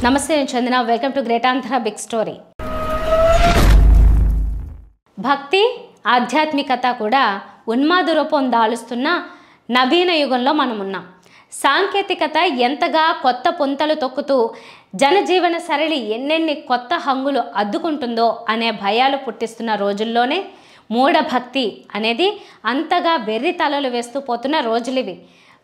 నమస్తే, నేను Chandana. Welcome to great Andhra big story. భక్తి, ఆధ్యాత్మికత కూడా ఉన్మాద రూపం దాలుస్తున్న నవీన యుగంలో మనం ఉన్నాం. సాంకేతికత ఎంతగా కొత్త పుంతలు తొక్కుతూ జనజీవన సరళి ఎన్నెన్ని కొత్త హంగులు అద్దుకుంటుందో అనే భయాలు పుట్టిస్తున్న రోజుల్లోనే మూఢభక్తి అనేది అంతగా వెర్రి తలలు వేస్తూ పోతున్న రోజులివి.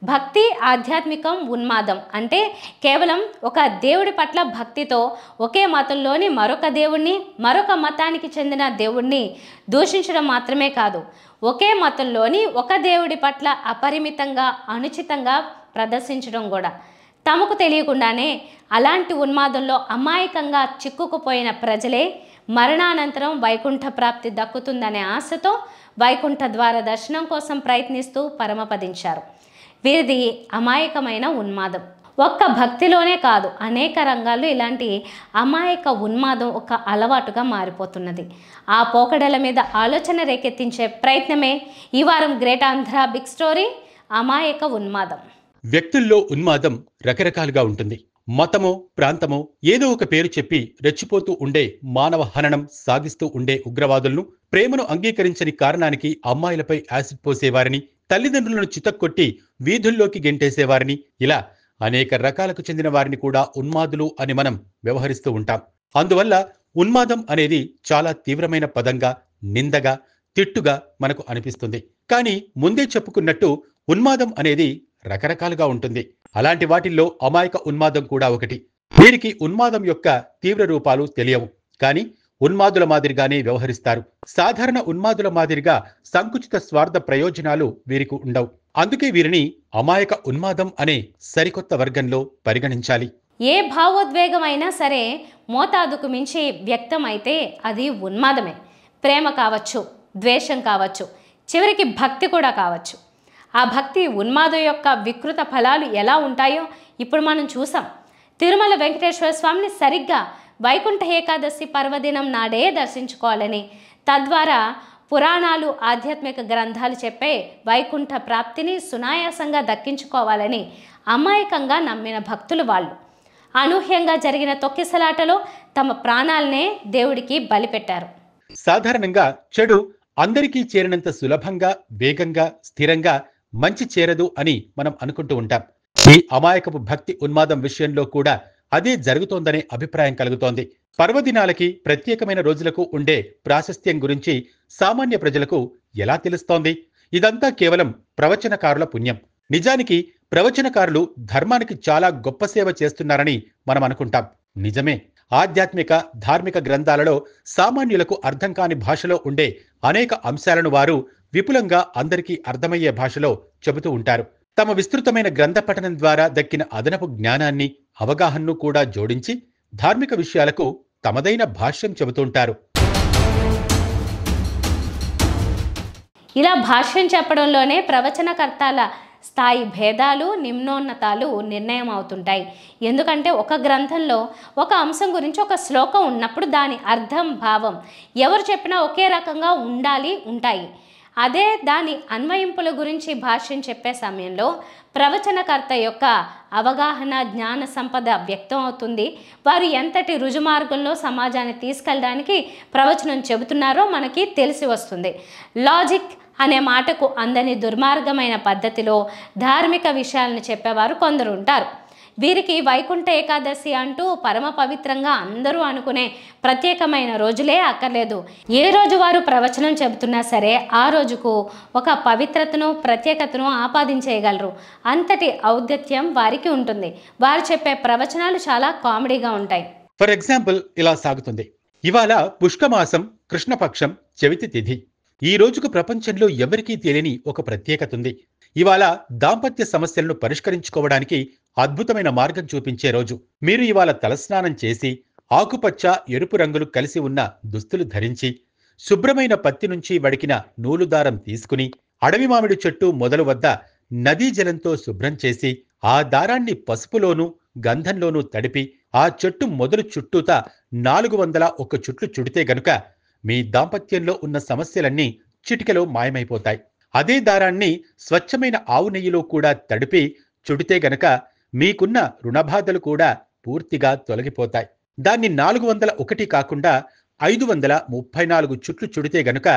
భక్తి, ఆధ్యాత్మికం, ఉన్మాదం అంటే కేవలం ఒక దేవుడి పట్ల భక్తితో ఒకే మతంలోని మరొక దేవుణ్ణి, మరొక మతానికి చెందిన దేవుణ్ణి దూషించడం మాత్రమే కాదు, ఒకే మతంలోని ఒక దేవుడి పట్ల అపరిమితంగా, అనుచితంగా ప్రదర్శించడం కూడా. తమకు తెలియకుండానే అలాంటి ఉన్మాదంలో అమాయకంగా చిక్కుకుపోయిన ప్రజలే మరణానంతరం వైకుంఠ ప్రాప్తి దక్కుతుందనే ఆశతో వైకుంఠ ద్వార దర్శనం కోసం ప్రయత్నిస్తూ పరమపదించారు. వీరిది అమాయకమైన ఉన్మాదం. ఒక్క భక్తిలోనే కాదు, అనేక రంగాల్లో ఇలాంటి అమాయక ఉన్మాదం ఒక అలవాటుగా మారిపోతున్నది. ఆ పోకడల మీద ఆలోచన రేకెత్తించే ప్రయత్నమే ఈ వారం గ్రేట్ ఆంధ్ర బిగ్ స్టోరీ, అమాయక ఉన్మాదం. వ్యక్తుల్లో ఉన్మాదం రకరకాలుగా ఉంటుంది. మతమో, ప్రాంతమో ఏదో ఒక పేరు చెప్పి రెచ్చిపోతూ ఉండే మానవ హననం సాగిస్తూ ఉండే ఉగ్రవాదులను, ప్రేమను అంగీకరించని కారణానికి అమ్మాయిలపై యాసిడ్ పోసేవారిని, తల్లిదండ్రులను చితక్కొట్టి వీధుల్లోకి గెంటేసేవారిని, ఇలా అనేక రకాలకు చెందిన వారిని కూడా ఉన్మాదులు అని మనం వ్యవహరిస్తూ ఉంటాం. అందువల్ల ఉన్మాదం అనేది చాలా తీవ్రమైన పదంగా, నిందగా, తిట్టుగా మనకు అనిపిస్తుంది. కానీ ముందే చెప్పుకున్నట్టు ఉన్మాదం అనేది రకరకాలుగా ఉంటుంది. అలాంటి వాటిల్లో అమాయక ఉన్మాదం కూడా ఒకటి. వీరికి ఉన్మాదం యొక్క తీవ్ర రూపాలు తెలియవు, కానీ ఉన్మాదుల మాదిరిగానే వ్యవహరిస్తారు. సాధారణ ఉన్మాదుల మాదిరిగా సంకుచిత స్వార్థ ప్రయోజనాలు వీరికి ఉండవు. అందుకే వీరిని అమాయక ఉన్మాదం అనే సరికొత్త వర్గంలో పరిగణించాలి. ఏ భావోద్వేగం అయినా సరే మోతాదుకు మించి వ్యక్తమైతే అది ఉన్మాదమే. ప్రేమ కావచ్చు, ద్వేషం కావచ్చు, చివరికి భక్తి కూడా కావచ్చు. ఆ భక్తి, ఉన్మాదం యొక్క వికృత ఫలాలు ఎలా ఉంటాయో ఇప్పుడు మనం చూసాం. తిరుమల వెంకటేశ్వర స్వామిని సరిగ్గా వైకుంఠ ఏకాదశి పర్వదినం నాడే దర్శించుకోవాలని, తద్వారా పురాణాలు, ఆధ్యాత్మిక గ్రంథాలు చెప్పే వైకుంఠ ప్రాప్తిని సునాయాసంగా దక్కించుకోవాలని అమాయకంగా నమ్మిన భక్తులు వాళ్ళు. అనూహ్యంగా జరిగిన తొక్కిసలాటలో తమ ప్రాణాలనే దేవుడికి బలిపెట్టారు. సాధారణంగా చెడు అందరికీ చేరినంత సులభంగా, వేగంగా, స్థిరంగా మంచి చేరదు అని మనం అనుకుంటూ ఉంటాం. ఈ అమాయకపు భక్తి ఉన్మాదం విషయంలో కూడా అదే జరుగుతోందనే అభిప్రాయం కలుగుతోంది. పర్వదినాలకి, ప్రత్యేకమైన రోజులకు ఉండే ప్రాశస్త్యం గురించి సామాన్య ప్రజలకు ఎలా తెలుస్తోంది? ఇదంతా కేవలం ప్రవచనకారుల పుణ్యం. నిజానికి ప్రవచనకారులు ధర్మానికి చాలా గొప్ప సేవ చేస్తున్నారని మనం అనుకుంటాం. నిజమే. ఆధ్యాత్మిక, ధార్మిక గ్రంథాలలో సామాన్యులకు అర్థం కాని భాషలో ఉండే అనేక అంశాలను వారు విపులంగా అందరికీ అర్థమయ్యే భాషలో చెబుతూ ఉంటారు. తమ విస్తృతమైన గ్రంథ పఠనం ద్వారా దక్కిన అదనపు జ్ఞానాన్ని, అవగాహనను కూడా జోడించి ధార్మిక విషయాలకు తమదైన భాష్యం చెబుతుంటారు. ఇలా భాష్యం చెప్పడంలోనే ప్రవచనకర్తల స్థాయి భేదాలు, నిమ్నోన్నతాలు నిర్ణయం అవుతుంటాయి. ఎందుకంటే ఒక గ్రంథంలో ఒక అంశం గురించి ఒక శ్లోకం ఉన్నప్పుడు దాని అర్థం, భావం ఎవరు చెప్పినా ఒకే రకంగా ఉంటాయి. అదే దాని అన్వయింపుల గురించి భాష్యం చెప్పే సమయంలో ప్రవచనకర్త యొక్క అవగాహన, జ్ఞాన సంపద వ్యక్తం అవుతుంది. వారు ఎంతటి రుజుమార్గంలో సమాజాన్ని తీసుకెళ్ళడానికి ప్రవచనం చెబుతున్నారో మనకి తెలిసి వస్తుంది. లాజిక్ అనే మాటకు అందని దుర్మార్గమైన పద్ధతిలో ధార్మిక విషయాలను చెప్పేవారు కొందరు ఉంటారు. వీరికి వైకుంఠ ఏకాదశి అంటూ పరమ పవిత్రంగా అందరూ అనుకునే ప్రత్యేకమైన రోజులే అక్కర్లేదు. ఏ రోజు వారు ప్రవచనం చెబుతున్నా సరే ఆ రోజుకు ఒక పవిత్రతను, ప్రత్యేకతను ఆపాదించేయగలరు. అంతటి ఔద్ధత్యం వారికి ఉంటుంది. వారు చెప్పే ప్రవచనాలు చాలా కామెడీగా ఉంటాయి. ఫర్ ఎగ్జాంపుల్ ఇలా సాగుతుంది. ఇవాళ పుష్కమాసం, కృష్ణపక్షం, చవితి తిథి. ఈ రోజుకు ప్రపంచంలో ఎవరికీ తెలియని ఒక ప్రత్యేకత ఉంది. ఇవాళ దాంపత్య సమస్యలను పరిష్కరించుకోవడానికి అద్భుతమైన మార్గం చూపించే రోజు. మీరు ఇవాళ తలస్నానం చేసి, ఆకుపచ్చ, ఎరుపు రంగులు కలిసి ఉన్న దుస్తులు ధరించి, శుభ్రమైన పత్తి నుంచి వడికిన నూలు దారం తీసుకుని, అడవి మామిడి చెట్టు మొదలు వద్ద నదీ జలంతో శుభ్రం చేసి, ఆ దారాన్ని పసుపులోనూ గంధంలోనూ తడిపి, ఆ చెట్టు మొదలు చుట్టూతా 401 చుట్లు చుడితే గనుక మీ దాంపత్యంలో ఉన్న సమస్యలన్నీ చిటికెలో మాయమైపోతాయి. అదే దారాన్ని స్వచ్ఛమైన ఆవు నెయ్యిలో కూడా తడిపి చుడితే గనక మీకున్న రుణబాధలు కూడా పూర్తిగా తొలగిపోతాయి. దాన్ని 401 కాకుండా 534 చుట్లు చుడితే గనుక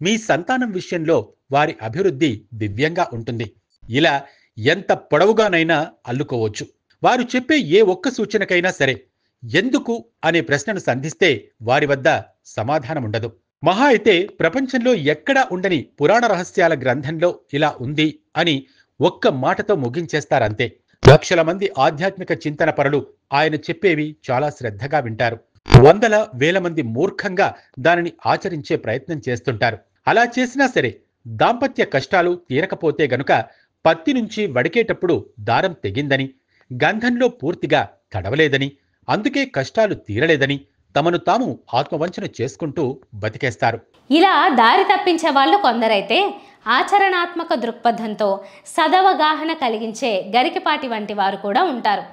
మీ సంతానం విషయంలో వారి అభివృద్ధి దివ్యంగా ఉంటుంది. ఇలా ఎంత పొడవుగానైనా అల్లుకోవచ్చు. వారు చెప్పే ఏ ఒక్క సూచనకైనా సరే ఎందుకు అనే ప్రశ్నను సంధిస్తే వారి వద్ద సమాధానం ఉండదు. మహా అయితే ప్రపంచంలో ఎక్కడా ఉండని పురాణ రహస్యాల గ్రంథంలో ఇలా ఉంది అని ఒక్క మాటతో ముగించేస్తారంతే. లక్షల మంది ఆధ్యాత్మిక చింతన పరులు ఆయన చెప్పేవి చాలా శ్రద్ధగా వింటారు. వందల వేల మంది మూర్ఖంగా దానిని ఆచరించే ప్రయత్నం చేస్తుంటారు. అలా చేసినా సరే దాంపత్య కష్టాలు తీరకపోతే గనుక పత్తి నుంచి వడికేటప్పుడు దారం తెగిందని, గంధంలో పూర్తిగా తడవలేదని, అందుకే కష్టాలు తీరలేదని తమను తాము ఆత్మవంచన చేసుకుంటూ బతికేస్తారు. ఇలా దారి తప్పించే వాళ్ళు కొందరైతే ఆచరణాత్మక దృక్పథంతో సదవగాహన కలిగించే గరికిపాటి వంటి వారు కూడా ఉంటారు.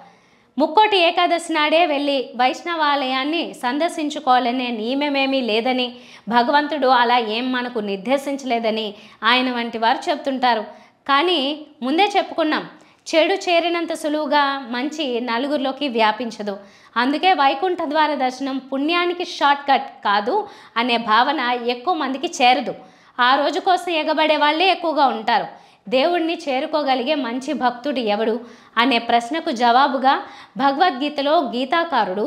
ముక్కోటి ఏకాదశి నాడే వెళ్ళి వైష్ణవాలయాన్ని సందర్శించుకోవాలనే నియమమేమీ లేదని, భగవంతుడు అలా ఏం మనకు నిర్దేశించలేదని ఆయన వంటి వారు చెప్తుంటారు. కానీ ముందే చెప్పుకున్నాం, చెడు చేరినంత సులువుగా మంచి నలుగురిలోకి వ్యాపించదు. అందుకే వైకుంఠ ద్వార దర్శనం పుణ్యానికి షార్ట్ కట్ కాదు అనే భావన ఎక్కువ మందికి చేరదు. ఆ రోజు కోసం ఎగబడే వాళ్ళే ఎక్కువగా ఉంటారు. దేవుణ్ణి చేరుకోగలిగే మంచి భక్తుడు ఎవడు అనే ప్రశ్నకు జవాబుగా భగవద్గీతలో గీతాకారుడు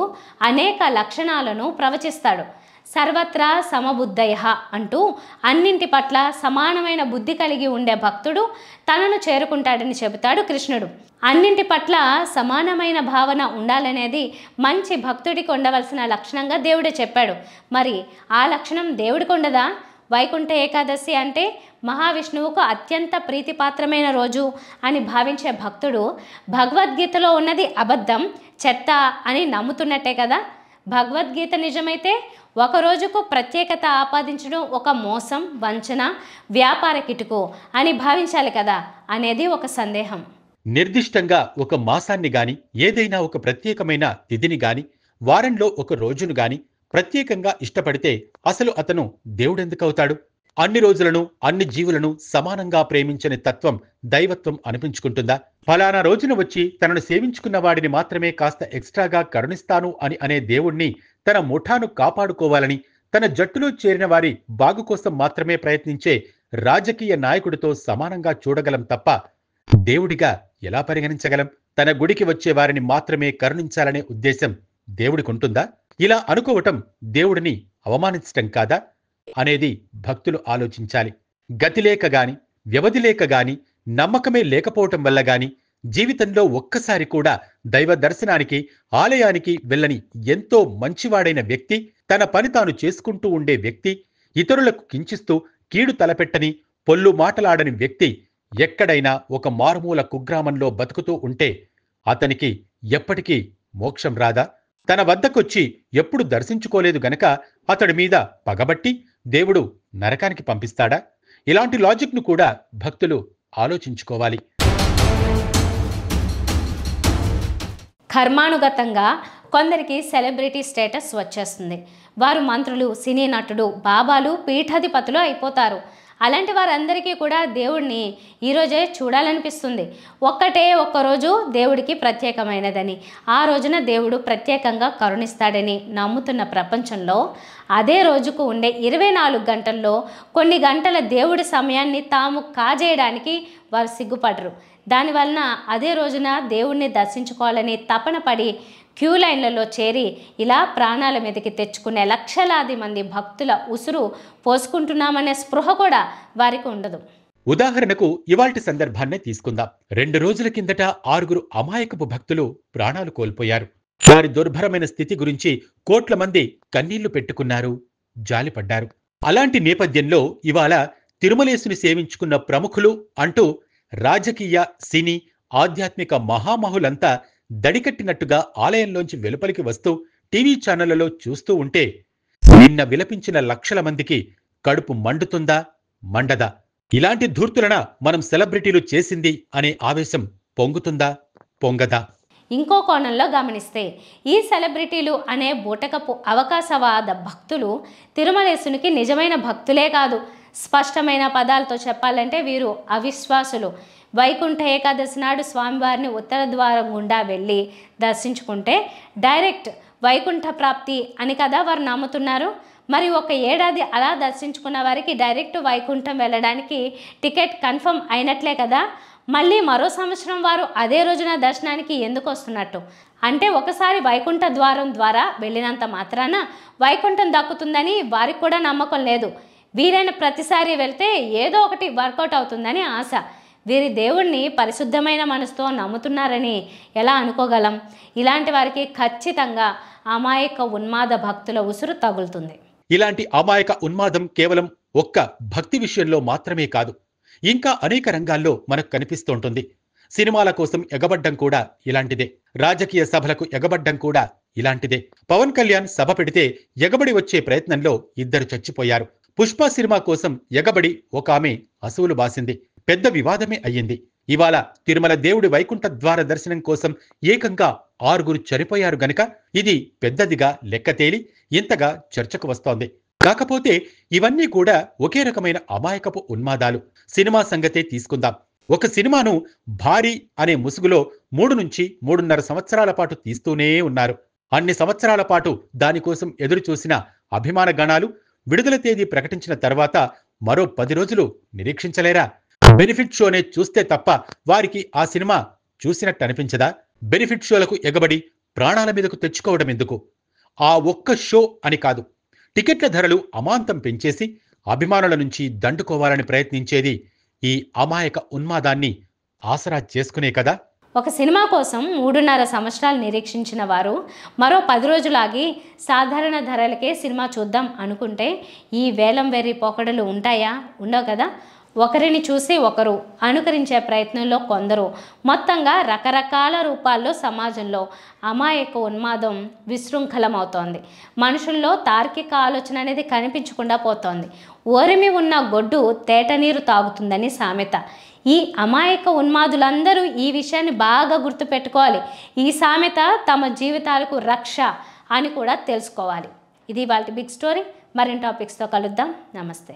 అనేక లక్షణాలను ప్రవచిస్తాడు. సర్వత్రా సమబుద్ధయ అంటూ అన్నింటి పట్ల సమానమైన బుద్ధి కలిగి ఉండే భక్తుడు తనను చేరుకుంటాడని చెబుతాడు కృష్ణుడు. అన్నింటి పట్ల సమానమైన భావన ఉండాలనేది మంచి భక్తుడికి ఉండవలసిన లక్షణంగా దేవుడే చెప్పాడు. మరి ఆ లక్షణం దేవుడికి ఉండదా? వైకుంఠ ఏకాదశి అంటే మహావిష్ణువుకు అత్యంత ప్రీతిపాత్రమైన రోజు అని భావించే భక్తుడు భగవద్గీతలో ఉన్నది అబద్ధం, చెత్త అని నమ్ముతున్నట్టే కదా. భగవద్గీత నిజమైతే ఒక రోజుకు ప్రత్యేకత ఆపాదించడం ఒక మోసం, వంచన, వ్యాపార కిటుకు అని భావించాలి కదా అనేది ఒక సందేహం. నిర్దిష్టంగా ఒక మాసాన్ని గాని, ఏదైనా ఒక ప్రత్యేకమైన తిథిని గాని, వారంలో ఒక రోజును గాని ప్రత్యేకంగా ఇష్టపడితే అసలు అతను దేవుడెందుకవుతాడు? అన్ని రోజులను, అన్ని జీవులను సమానంగా ప్రేమించని తత్వం దైవత్వం అనిపించుకుంటుందా? ఫలానా రోజున వచ్చి తనను సేవించుకున్న వాడిని మాత్రమే కాస్త ఎక్స్ట్రాగా కరుణిస్తాను అని అనే దేవుణ్ణి తన ముఠాను కాపాడుకోవాలని, తన జట్టులో చేరిన వారి బాగు కోసం మాత్రమే ప్రయత్నించే రాజకీయ నాయకుడితో సమానంగా చూడగలం తప్ప దేవుడిగా ఎలా పరిగణించగలం? తన గుడికి వచ్చే వారిని మాత్రమే కరుణించాలనే ఉద్దేశం దేవుడికుంటుందా? ఇలా అనుకోవటం దేవుడిని అవమానించటం కాదా అనేది భక్తులు ఆలోచించాలి. గతి లేక గాని, వ్యవధి లేక గాని, నమ్మకమే లేకపోవటం వల్ల గాని జీవితంలో ఒక్కసారి కూడా దైవ దర్శనానికి, ఆలయానికి వెళ్ళని ఎంతో మంచివాడైన వ్యక్తి, తన పని తాను చేసుకుంటూ ఉండే వ్యక్తి, ఇతరులకు కించిస్తూ కీడు తలపెట్టని, పొల్లు మాటలాడని వ్యక్తి ఎక్కడైనా ఒక మారుమూల కుగ్రామంలో బతుకుతూ ఉంటే అతనికి ఎప్పటికీ మోక్షం రాదా? తన వద్దకొచ్చి ఎప్పుడు దర్శించుకోలేదు గనక అతడి మీద పగబట్టి దేవుడు నరకానికి పంపిస్తాడా? ఇలాంటి లాజిక్ను కూడా భక్తులు ఆలోచించుకోవాలి. కర్మానుగతంగా కొందరికి సెలబ్రిటీ స్టేటస్ వచ్చేస్తుంది. వారు మంత్రులు, సినీ నటుడు, బాబాలు, పీఠాధిపతులు అయిపోతారు. అలాంటి వారందరికీ కూడా దేవుడిని ఈరోజే చూడాలనిపిస్తుంది. ఒక్కరోజు దేవుడికి ప్రత్యేకమైనదని, ఆ రోజున దేవుడు ప్రత్యేకంగా కరుణిస్తాడని నమ్ముతున్న ప్రపంచంలో అదే రోజుకు ఉండే 24 గంటల్లో కొన్ని గంటల దేవుడి సమయాన్ని తాము కాజేయడానికి వారు సిగ్గుపడరు. దానివలన అదే రోజున దేవుణ్ణి దర్శించుకోవాలని తపన పడి క్యూ లైన్లలో చేరి ఇలా ప్రాణాల మీదకి తెచ్చుకునే లక్షలాది మంది భక్తుల ఉసురు పోసుకుంటున్నామనే స్పృహ కూడా వారికి ఉండదు. ఉదాహరణకు ఇవాల్టి సందర్భాన్నే తీసుకుందాం. 2 రోజుల కిందట 6 అమాయకపు భక్తులు ప్రాణాలు కోల్పోయారు. వారి దుర్భరమైన స్థితి గురించి కోట్ల మంది కన్నీళ్లు పెట్టుకున్నారు, జాలిపడ్డారు. అలాంటి నేపథ్యంలో ఇవాళ తిరుమలేశుని సేవించుకున్న ప్రముఖులు అంటూ రాజకీయ, సినీ, ఆధ్యాత్మిక మహామహులంతా దడికట్టినట్టుగా ఆలయంలోంచి వెలుపలికి వస్తూ టీవీ ఛానళ్లలో చూస్తూ ఉంటే నిన్న విలపించిన లక్షల మందికి కడుపు మండుతుందా, మండదా? ఇలాంటి ధూర్తులన మనం సెలబ్రిటీలు చేసింది అనే ఆవేశం పొంగుతుందా, పొంగదా? ఇంకో కోణంలో గమనిస్తే ఈ సెలబ్రిటీలు అనే బూటకపు అవకాశవాద భక్తులు తిరుమలేశునికి నిజమైన భక్తులే కాదు. స్పష్టమైన పదాలతో చెప్పాలంటే వీరు అవిశ్వాసులు. వైకుంఠ ఏకాదశి నాడు స్వామివారిని ఉత్తర ద్వారం గుండా వెళ్ళి దర్శించుకుంటే డైరెక్ట్ వైకుంఠ ప్రాప్తి అని కదా వారు నమ్ముతున్నారు. మరి ఒక ఏడాది అలా దర్శించుకున్న వారికి డైరెక్ట్ వైకుంఠం వెళ్ళడానికి టికెట్ కన్ఫర్మ్ అయినట్లే కదా. మళ్ళీ మరో సంవత్సరం వారు అదే రోజున దర్శనానికి ఎందుకు వస్తున్నట్టు? అంటే ఒకసారి వైకుంఠ ద్వారం ద్వారా వెళ్ళినంత మాత్రాన వైకుంఠం దక్కుతుందని వారికి కూడా నమ్మకం లేదు. వీరైన ప్రతిసారి వెళ్తే ఏదో ఒకటి వర్కౌట్ అవుతుందని ఆశ. వీరి దేవుణ్ణి పరిశుద్ధమైన మనసుతో నమ్ముతున్నారని ఎలా అనుకోగలం? ఇలాంటి వారికి ఖచ్చితంగా అమాయక ఉన్మాద భక్తుల ఉసురు తగులుతుంది. ఇలాంటి అమాయక ఉన్మాదం కేవలం ఒక్క భక్తి విషయంలో మాత్రమే కాదు, ఇంకా అనేక రంగాల్లో మనకు కనిపిస్తుంటుంది. సినిమాల కోసం ఎగబడ్డం కూడా ఇలాంటిదే. రాజకీయ సభలకు ఎగబడ్డం కూడా ఇలాంటిదే. పవన్ కళ్యాణ్ సభ పెడితే ఎగబడి వచ్చే ప్రయత్నంలో 2 చచ్చిపోయారు. పుష్ప సినిమా కోసం ఎగబడి ఒక ఆమె అసువులు బాసింది. పెద్ద వివాదమే అయ్యింది. ఇవాళ తిరుమల దేవుడి వైకుంఠ ద్వార దర్శనం కోసం ఏకంగా 6 చనిపోయారు గనుక ఇది పెద్దదిగా లెక్క తేలి ఇంతగా చర్చకు వస్తోంది. కాకపోతే ఇవన్నీ కూడా ఒకే రకమైన అమాయకపు ఉన్మాదాలు. సినిమా సంగతే తీసుకుందాం. ఒక సినిమాను భారీ అనే ముసుగులో 3 నుంచి 3.5 సంవత్సరాల పాటు తీస్తూనే ఉన్నారు. అన్ని సంవత్సరాల పాటు దానికోసం ఎదురు చూసిన అభిమాన గణాలు విడుదల తేదీ ప్రకటించిన తర్వాత మరో 10 రోజులు నిరీక్షించలేరా? బెనిఫిట్ షోనే చూస్తే తప్ప వారికి ఆ సినిమా చూసినట్టు అనిపించదా? బెనిఫిట్ షోలకు ఎగబడి ప్రాణాల మీదకు తెచ్చుకోవడం ఎందుకు? ఆ ఒక్క షో అని కాదు, టికెట్ల ధరలు అమాంతం పెంచేసి అభిమానుల నుంచి దండుకోవాలని ప్రయత్నించేది ఈ అమాయక ఉన్మాదాన్ని ఆసరా చేసుకునే కదా. ఒక సినిమా కోసం 3.5 సంవత్సరాలు నిరీక్షించిన వారు మరో 10 రోజులాగి సాధారణ ధరలకే సినిమా చూద్దాం అనుకుంటే ఈ వేలం వెర్రి పోకడలు ఉంటాయా? ఉండవు కదా. ఒకరిని చూసి ఒకరు అనుకరించే ప్రయత్నంలో కొందరు, మొత్తంగా రకరకాల రూపాల్లో సమాజంలో అమాయక ఉన్మాదం విశృంఖలమవుతోంది. మనుషుల్లో తార్కిక ఆలోచన అనేది కనిపించకుండా పోతోంది. ఓరిమి ఉన్న గొడ్డు తేట నీరు తాగుతుందని సామెత. ఈ అమాయక ఉన్మాదులందరూ ఈ విషయాన్ని బాగా గుర్తుపెట్టుకోవాలి. ఈ సామెత తమ జీవితాలకు రక్ష అని కూడా తెలుసుకోవాలి. ఇది ఇవాల్టి బిగ్ స్టోరీ. మరిన్ని టాపిక్స్తో కలుద్దాం. నమస్తే.